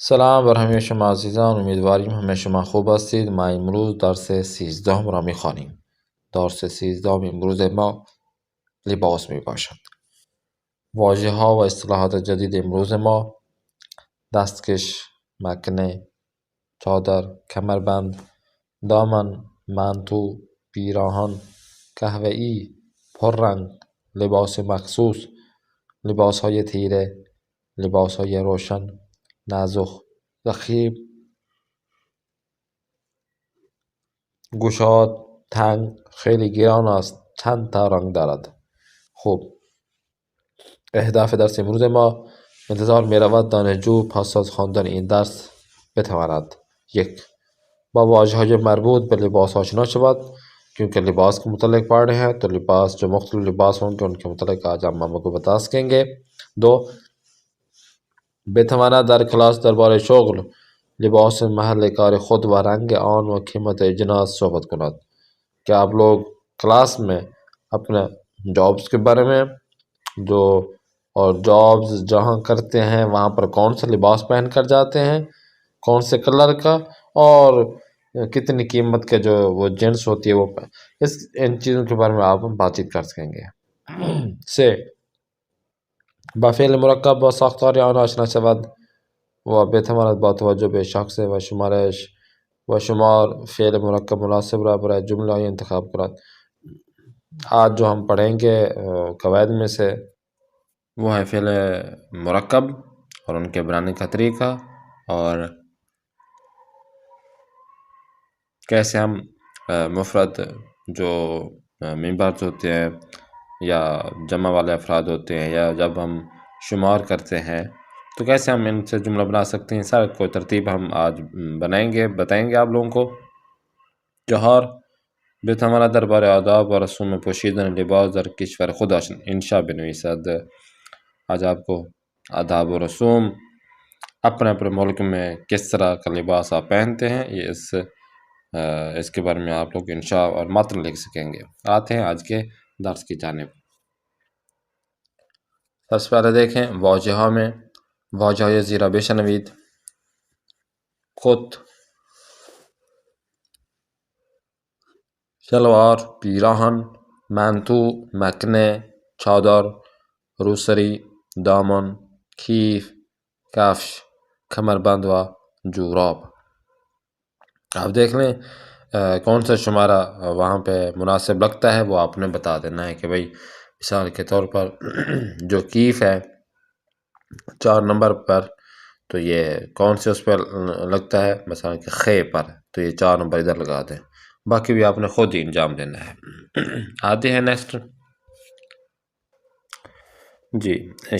سلام بر همه شما عزیزان، امیدواریم همه شما خوب هستید. ما امروز درس 13 را میخوانیم. درس 13 امروز ما لباس می باشد. واژه ها و اصطلاحات جدید امروز ما: دستکش، مکنه، چادر، کمربند، دامن، مانتو، پیراهن، قهوه‌ای، پررنگ، لباس مخصوص، لباس های تیره، لباس های روشن، نازک، ضخیم، گشاد، تنگ، خیلی گران است، چند تا رنگ دارد. خوب، اهداف درس امروز ما: انتظار می رود دانشجو پس از خواندن این درس بتواند: 1. با واژه های مربوط به لباس آشنا شود، کیونکہ لباس کے متعلق پڑھ رہے ہیں تو لباس جو مختلف لباس ہوں گے ان کے متعلق آج ہم آپ کو بتا سکیں گے. 2. بتواند در کلاس درباره شغل، لباس محل کار خود و رنگ آن و قیمت اجناس صحبت کند کہ آپ لوگ کلاس میں اپنے جابز کے بارے میں جو اور جابز جہاں کرتے ہیں وہاں پر کون سا لباس پہن کر جاتے ہیں، کون سے کلر کا اور کتنی قیمت کے جو وہ جنس ہوتی ہے وہ ان چیزوں کے بارے میں آپ بات چیت کر سکیں گے. سے با فعل مرکب و ساختار آن آشنا شود و بتواند با توجه به شخص و شمارش و شمار فعل مرکب مناسب را برای جملہ انتخاب کند. آج جو ہم پڑھیں گے قواعد میں سے وہ ہے فعل مرکب اور ان کے بنانے کا طریقہ، اور کیسے ہم مفرد جو ممبرز ہوتے ہیں یا جمع والے افراد ہوتے ہیں یا جب ہم شمار کرتے ہیں تو کیسے ہم ان سے جملہ بنا سکتے ہیں، سارا کوئی ترتیب ہم آج بتائیں گے آپ لوگوں کو. جوہر بتواند درباره آداب و رسوم پوشیدن لباس در کشور خود انشا بنویسد. آج آپ کو آداب و رسوم اپنے اپنے ملک میں کس طرح کا لباس آپ پہنتے ہیں یہ اس کے بارے میں آپ لوگ انشاء اور متن لکھ سکیں گے. آتے ہیں آج کے درس کی جانب. سب سے پہلے دیکھیں واجہہ میں واجہ زیرہ بشنوید: کت، شلوار، پیراہن، مانتو، مکنے، چادر، روسری، دامن، کیف، کفش، کمربند و جوراب. آپ دیکھ لیں کون سا شمارہ وہاں پہ مناسب لگتا ہے وہ آپ نے بتا دینا ہے کہ بھئی مثال کے طور پر جو کیف ہے 4 نمبر پر تو یہ کون سے اس پر لگتا ہے، مثلا کہ خے پر تو یہ 4 نمبر ادھر لگا دیں، باقی بھی آپ نے خود ہی انجام دینا ہے. آتے ہیں نیکسٹ. جی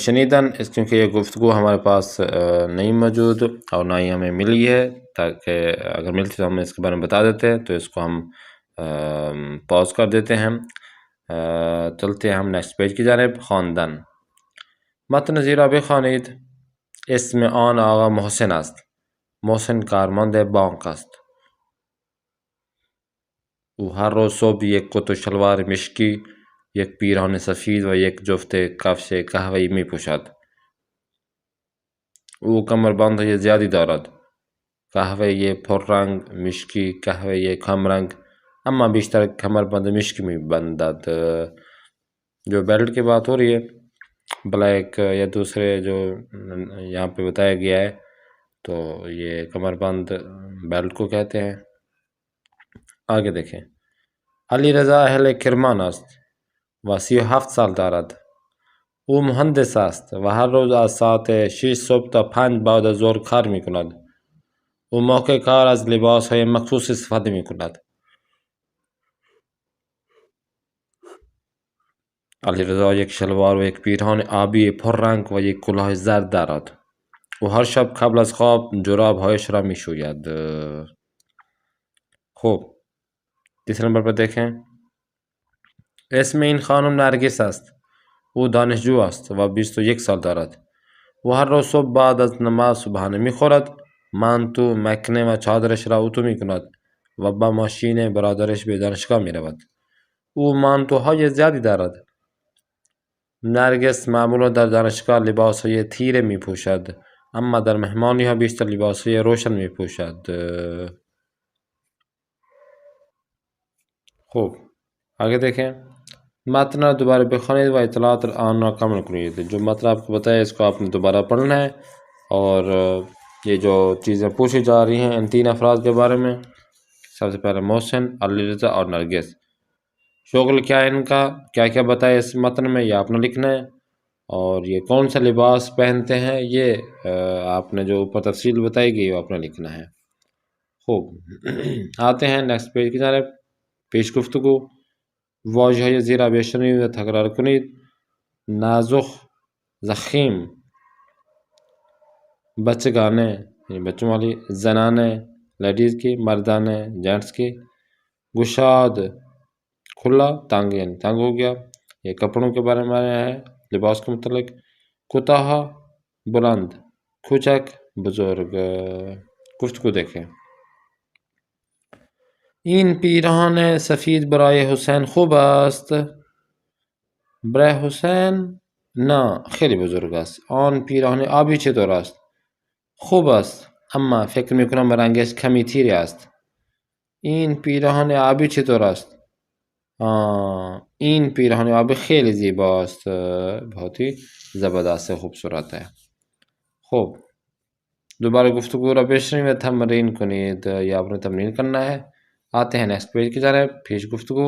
شنیدن، کیونکہ یہ گفتگو ہمارے پاس نہیں موجود اور نہ ہی ہمیں ملی ہے، تاکہ اگر ملتی تو ہم اس کے بارے میں بتا دیتے ہیں، تو اس کو ہم پاز کر دیتے ہیں. چلتے ہیں ہم نیکسٹ پیج کی جانب. خواندن: متن زیرا بخوانید. اسم آن آقا محسن است. محسن کارمند بانک است. او هر روز صبح یک کت و شلوار مشکی، یک پیراهن سفید و یک جفت کفش قهوه‌ای می پوشد. او کمربندهای زیادی دارد. قهوه‌ای پررنگ، مشکی، قهوه‌ای کم رنگ، اما بیشتر کمربند مشکی می بندد. جو بیلٹ کی بات ہو رہی ہے بلیک یا دوسرے جو یہاں پہ بتایا گیا ہے تو یہ کمربند بیلٹ کو کہتے ہیں. آگے دیکھیں. علی رضا اهل کرمان است و 37 سال دارد. او مهندس است و هر روز از ساعت 6 صبح تا 5 بعد از ظهر کار می کند. او موقع کار از لباس های مخصوص استفاده می کند. علی رضا یک شلوار و یک پیراهن آبی پررنگ و یک کلاه زرد دارد. او هر شب قبل از خواب جرابهایش را می شوید. خوب، تیسرے نمبر پر دیکھیں. اسم این خانم نرگس است. او دانشجو است و 21 سال دارد. او هر روز صبح بعد از نماز صبحانه می خورد. مانتو، مکنه و چادرش را اتو می کند و با ماشین برادرش به دانشگاه می رود. او مانتوهای زیادی دارد. نرگس معمولا در دانشگاه لباسهای تیره می پوشد اما در مهمانی‌ها بیشتر لباسهای روشن می‌پوشد. خوب آگے دیکھیں، متن را دوبارہ بخوانید و اطلاعات آن را کامل کنید. جو مطلب آپ کو بتایا اس کو آپ نے دوبارہ پڑھنا ہے، اور یہ جو چیزیں پوچھی جا رہی ہیں ان تین افراد کے بارے میں، سب سے پہلے محسن، علی رضا اور نرگس. شغل کیا ہے ان کا، کیا کیا بتایا اس متن میں، یہ آپ نے لکھنا ہے. اور یہ کون سا لباس پہنتے ہیں، یہ آپ نے جو اوپر تفصیل بتائی گئی وہ آپ نے لکھنا ہے. خوب آتے ہیں نیکسٹ پیج کی جانب. پیش گفتگو. واژه‌های زیر بشنوید و تکرار کنید. نازخ، زخیم، بچگانه یعنی بچوں والی، زنانه لیڈیز کی، مردانه جینٹس کی، گشاد کھلا، تانگ یعنی تانگ ہو گیا، یہ کپڑوں کے بارے میں ہے لباس کے متعلق. کوتاہ بلند، کوچک بزرگ. گفتگو دیکھیں. این پیراهن سفید برای حسین خوب است. برای حسین نه، خیلی بزرگ است. آن پیراهن آبی چطور است؟ خوب است، اما فکر میکنم رنگش کمی تیره است. این پیراهن آبی چطور است؟ این پیراهن آبی خیلی زیباست، بہت ہی زبردست خوبصورت ہے. خوب دوبارہ گفتگو را بشنوید و تمرین کنید، یا آپ نے تمرین کرنا ہے. آتے ہیں نیکسٹ پیج کی جانب. پیش گفتگو.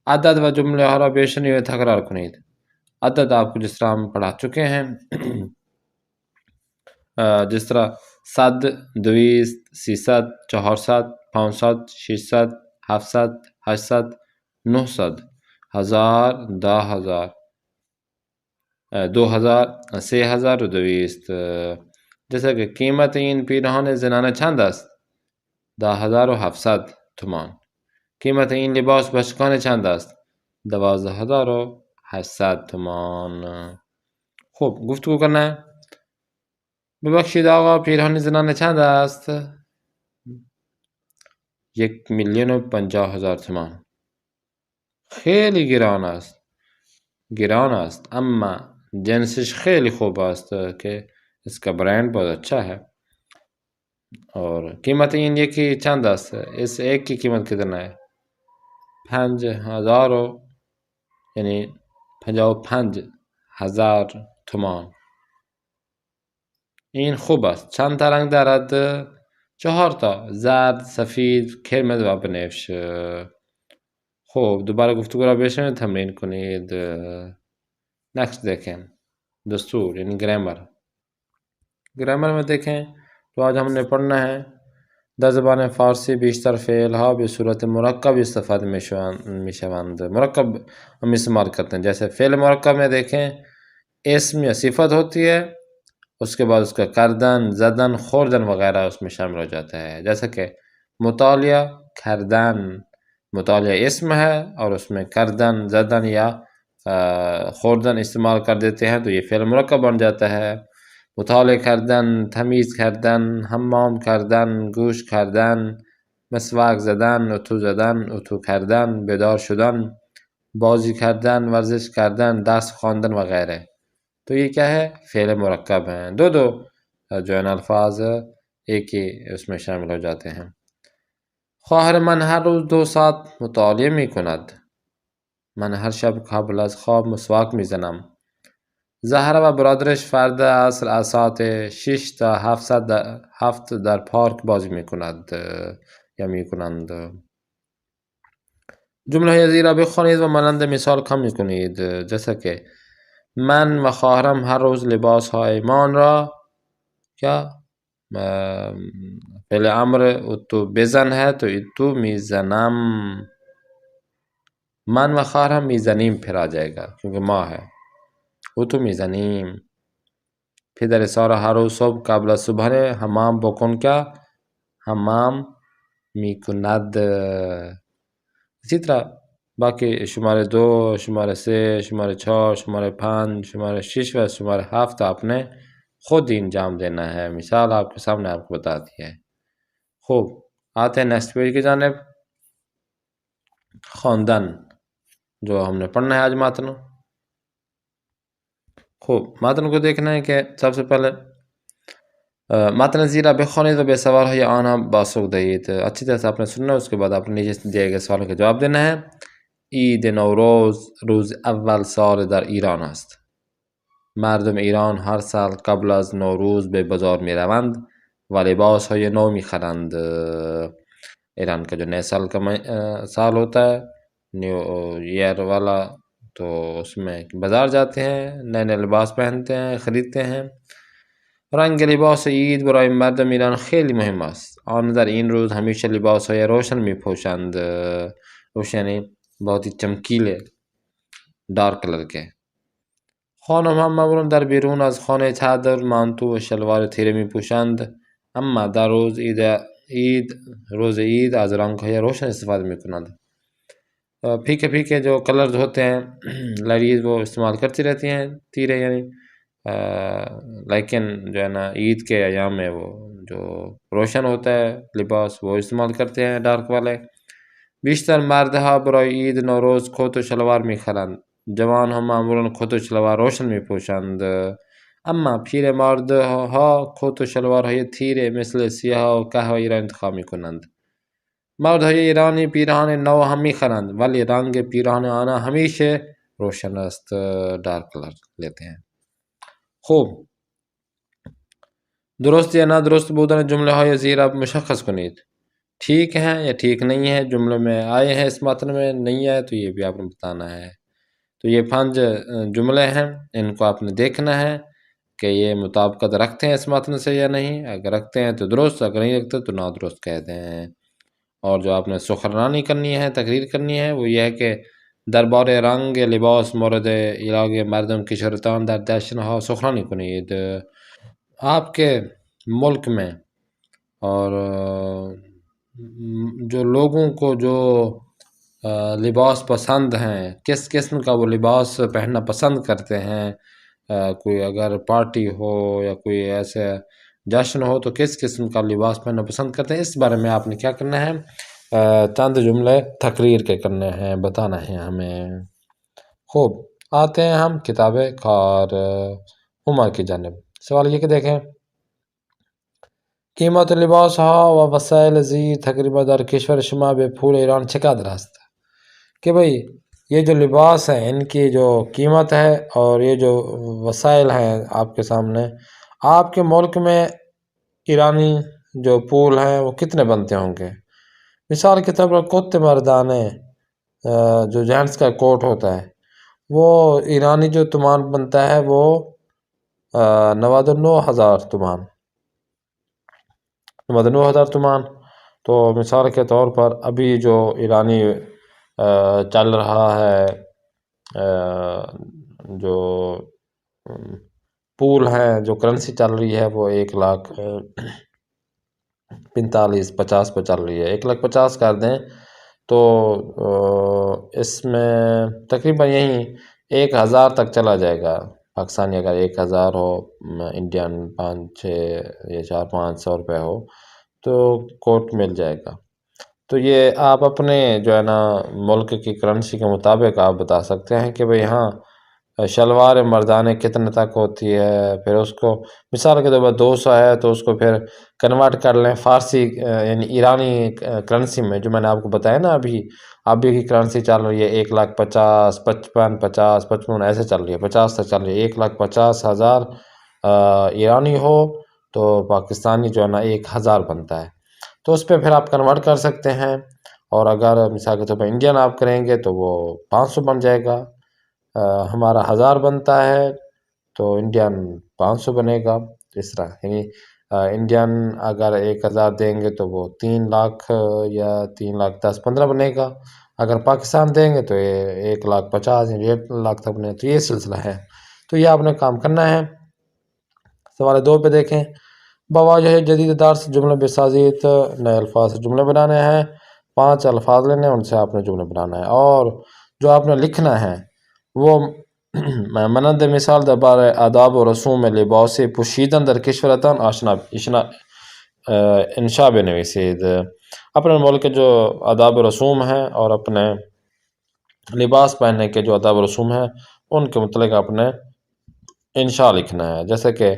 عدد و جمله ها را بشنوید و تکرار کنید. عدد آپ کو جس طرح ہم پڑھا چکے ہیں، جس طرح 100، 200، 300، 400، 500، 600، 700، 800، 900، 1000، 10000، 2000، 3000 و 200. جیسا کہ قیمت این پیراهن زنانه چند است؟ 10700 تومان. قیمت این لباس بچگانه چند است؟ 12800 تومان. خوب گفتگو کرنا ہے. ببخشید آقا پیراهن زنانه چند است؟ 1,50,000 تومان. خیلی گران است. گران است، اما جنسش خیلی خوب است که اس کا برانڈ بہت اچھا ہے. اور قیمت این یکی چند است؟ اس ایک کی قیمت کتنا ہے؟ 5000 یعنی 55,000 تومان. این خوب است. چند تا رنگ دارد؟ 4 تا، زرد، سفید، کرمز و بنفش. خوب دوباره گفتگو را بشنوید تمرین کنید. نیکسٹ دیکھیں. دستور یعنی گرامر. گرامر میں دیکھیں تو آج ہم نے پڑھنا ہے در زبان فارسی بیشتر فعل ها به صورت مرکب استفاده میشوند. مرکب ہم استعمال کرتے ہیں. جیسے فعل مرکب میں دیکھیں اسم یا صفت ہوتی ہے، اس کے بعد اس کا کردن، زدن، خوردن وغیرہ اس میں شامل ہو جاتا ہے. جیسا کہ مطالعہ، کردن، مطالعہ اسم ہے اور اس میں کردن، زدن یا خوردن استعمال کر دیتے ہیں تو یہ فعل مرکب بن جاتا ہے. مطالعه کردن، تمیز کردن، حمام کردن، گوش کردن، مسواک زدن، اتو زدن، اتو کردن، بیدار شدن، بازی کردن، ورزش کردن، درس خواندن وغیرہ. تو یہ کیا ہے؟ فعل مرکب ہیں. دو جو ہے الفاظ ایک ہی اس میں شامل ہو جاتے ہیں. خواهر من هر روز 2 ساعت مطالعه می کند. من هر شب قبل از خواب مسواک میزنم. زهرا و برادرش فردا عصر از ساعت 6 تا 7 در پارک بازی میکند یا میکنند. جمله های زیر را بخوانید و مانند مثال کامل کنید. جیسا که من و خواهرم هر روز لباس هایمان را کیا فعل امر اتو بزن ہے تو اتو میزنم. من و خواهرم میزنیم پھر آ جائے گا کیونکہ ما ہے. اتو میزنیم. پدر سارا هر روز صبح قبل از صبحانه حمام بکن کیا؟ حمام میکند. اسی طرح باقی شماره 2، شماره 3، شماره 4، شماره 5، شماره 6 و شماره 7 آپ نے خود ہی انجام دینا ہے. مثال آپ کے سامنے آپ کو بتا دی ہے. خوب آتے ہیں نیکسٹ پیج کی جانب. خواندن جو ہم نے پڑھنا ہے آج ماتن. خوب ماتن کو دیکھنا ہے کہ سب سے پہلے متن زیرہ بخونید و بے سوال ہے آنا باسوق دهید. اچھی طرح سے آپ نے سننا ہے، اس کے بعد آپ نے نیچے دیے گئے سوالوں کا جواب دینا ہے. عید نوروز روز اول سال در ایران است. مردم ایران هر سال قبل از نوروز به بازار می روند و لباس های نو می خرند. ایران کا جو نئے سال کا سال ہوتا ہے، نیو ایئر والا، تو اس میں بازار جاتے ہیں، نئے نئے لباس پہنتے ہیں، خریدتے ہیں. رنگ لباس عید برای مردم ایران خیلی مهم است. آن در این روز همیشه لباس های روشن می پوشند. روشن یعنی بہت ہی چمکیلے، ڈارک کلر کے. خانم هم معمولا در بیرون از خانه چادر، مانتو و شلوار تیره می پوشند، اما در روز عید از رنگ های روشن استفاده می کنند. پھیکے پھیکے جو کلرز ہوتے ہیں لیڈیز وہ استعمال کرتی رہتی ہیں، تیرے یعنی، لیکن جو ہے نا عید کے ایام میں وہ جو روشن ہوتا ہے لباس وہ استعمال کرتے ہیں، ڈارک والے. بیشتر مردها برای عید نوروز کت و شلوار میخرند. جوان ها معمولا کت و شلوار روشن میپوشند، اما پیر مردها کت و شلوارهای تیره مثل سیاه و قهوه‌ای را انتخاب میکنند. مردهای ایرانی پیراهن نو هم میخرند، ولی رنگ پیراهن آنها همیشه روشن است، ڈارک کلر لیتے ہیں. خوب، درست یا نادرست بودن جمله های زیر اب مشخص کنید. ٹھیک ہیں یا ٹھیک نہیں ہے جملے میں آئے ہیں، اس متن میں نہیں آئے تو یہ بھی آپ نے بتانا ہے. تو یہ 5 جملے ہیں، ان کو آپ نے دیکھنا ہے کہ یہ مطابقت رکھتے ہیں اس متن سے یا نہیں. اگر رکھتے ہیں تو درست، اگر نہیں رکھتے تو نادرست کہتے ہیں. اور جو آپ نے سخنرانی کرنی ہے، تقریر کرنی ہے، وہ یہ ہے کہ دربار رنگ لباس مورد علاقه مردم کشورتان در جشنها سخنرانی کنید. آپ کے ملک میں اور جو لوگوں کو جو لباس پسند ہیں، کس قسم کا وہ لباس پہننا پسند کرتے ہیں، کوئی اگر پارٹی ہو یا کوئی ایسے جشن ہو تو کس قسم کا لباس پہننا پسند کرتے ہیں، اس بارے میں آپ نے کیا کرنا ہے، چند جملے تقریر کے کرنے ہیں، بتانا ہے ہمیں. خوب، آتے ہیں ہم کتاب کار عمر کی جانب. سوال یہ کہ دیکھیں، قیمت لباس ها و وسایل زی تقریبا در کشور شما به پول ایران چقدر است؟ کہ بھئی یہ جو لباس ہیں ان کی جو قیمت ہے اور یہ جو وسائل ہیں آپ کے سامنے، آپ کے ملک میں ایرانی جو پول ہیں وہ کتنے بنتے ہوں گے؟ مثال کے طور پر کت مردانے، جو جینٹس کا کوٹ ہوتا ہے، وہ ایرانی جو تومان بنتا ہے وہ 99,000 تومان، 99,000 تومان. تو مثال کے طور پر ابھی جو ایرانی چل رہا ہے، جو پول ہے، جو کرنسی چل رہی ہے وہ 1,45,50 پہ چل رہی ہے. 1,50,000 کر دیں تو اس میں تقریباً یہیں 1,000 تک چلا جائے گا. پاکستانی اگر 1,000 ہو، انڈین 5-6 یا 400-500 روپے ہو تو کوٹ مل جائے گا. تو یہ آپ اپنے جو ہے نا ملک کی کرنسی کے مطابق آپ بتا سکتے ہیں کہ بھئی ہاں شلوار مردانے کتنے تک ہوتی ہے. پھر اس کو مثال کے طور پر 200 ہے تو اس کو پھر کنورٹ کر لیں فارسی یعنی ایرانی کرنسی میں، جو میں نے آپ کو بتایا نا ابھی کی کرنسی چل رہی ہے 1,50,000، 55، 50، 55 ایسے چل رہی ہے، 50 تک چل رہی ہے. 1,50,000 ایرانی ہو تو پاکستانی جو ہے نا 1,000 بنتا ہے. تو اس پہ پھر آپ کنورٹ کر سکتے ہیں. اور اگر مثال کے طور پر انڈین آپ کریں گے تو وہ 500 بن جائے گا. ہمارا 1,000 بنتا ہے تو انڈین 500 بنے گا. اس طرح یعنی انڈین اگر 1,000 دیں گے تو وہ 3 لاکھ یا 3,10,15 بنے گا. اگر پاکستان دیں گے تو 1,50,000 یا 1.5 لاکھ تک بنے گا. تو یہ سلسلہ ہے. تو یہ آپ نے کام کرنا ہے. سوال 2 پہ دیکھیں، بواجہ جدید درس جملہ بسازیت، نئے الفاظ سے جملے بنانے ہیں. 5 الفاظ لینے ہیں، ان سے آپ نے جملے بنانا ہے. اور جو آپ نے لکھنا ہے وہ مانند مثال دربار آداب و رسوم لباس پوشیدن در کشورتان آشنا انشاء بنویسید. اپنے ملک کے جو آداب و رسوم ہیں اور اپنے لباس پہننے کے جو آداب و رسوم ہیں ان کے متعلق اپنے انشاء لکھنا ہے. جیسے کہ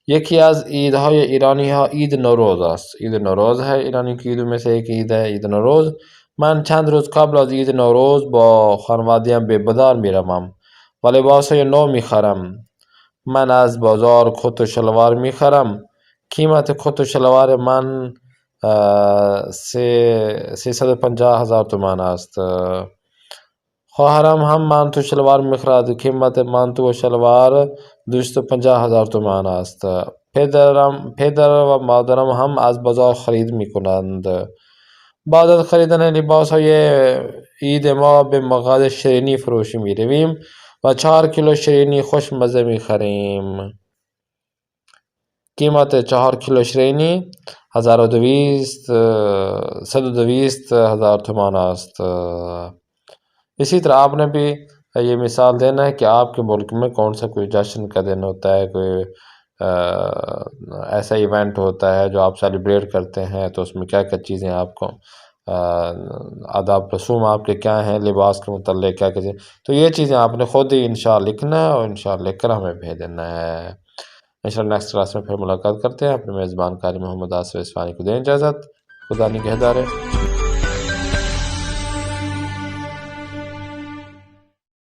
یکی از عیدهای ایرانی ها عید نوروز است. عید نوروز ہے ایرانی کی عیدوں میں سے ایک عید ہے عید نوروز. من چند روز قبل از عید نوروز با خانواده‌ام به بازار میروم و لباسهای نو میخرم. من از بازار کت و شلوار میخرم. قیمت کت و شلوار من 350,000 تومان است. خواهرم هم مانتو شلوار میخرد. قیمت مانتو و شلوار 250,000 تومان است. پدر و مادرم هم از بازار خرید میکنند. بعد از خریدن لباس های عید ما به مغازه شیرینی فروشی میرویم و 4 کیلو شیرینی خوشمزه میخریم. قیمت 4 کیلو شیرینی 120,000 تومان است. اسی طرح آپ نے بھی یہ مثال دینا ہے کہ آپ کے ملک میں کون سا کوئی جشن کا دن ہوتا ہے، کوئی ایسا ایونٹ ہوتا ہے جو آپ سیلیبریٹ کرتے ہیں، تو اس میں کیا کیا چیزیں آپ کو آداب رسوم آپ کے کیا ہیں، لباس کے متعلق کیا چیزیں، تو یہ چیزیں آپ نے خود ہی انشاءاللہ لکھنا ہے اور انشاءاللہ لکھ کر ہمیں بھیج دینا ہے. انشاءاللہ نیکسٹ کلاس میں پھر ملاقات کرتے ہیں. اپنے میزبان قاری محمد آصف اصفہانی کو دیں اجازت. خدا نگہدار.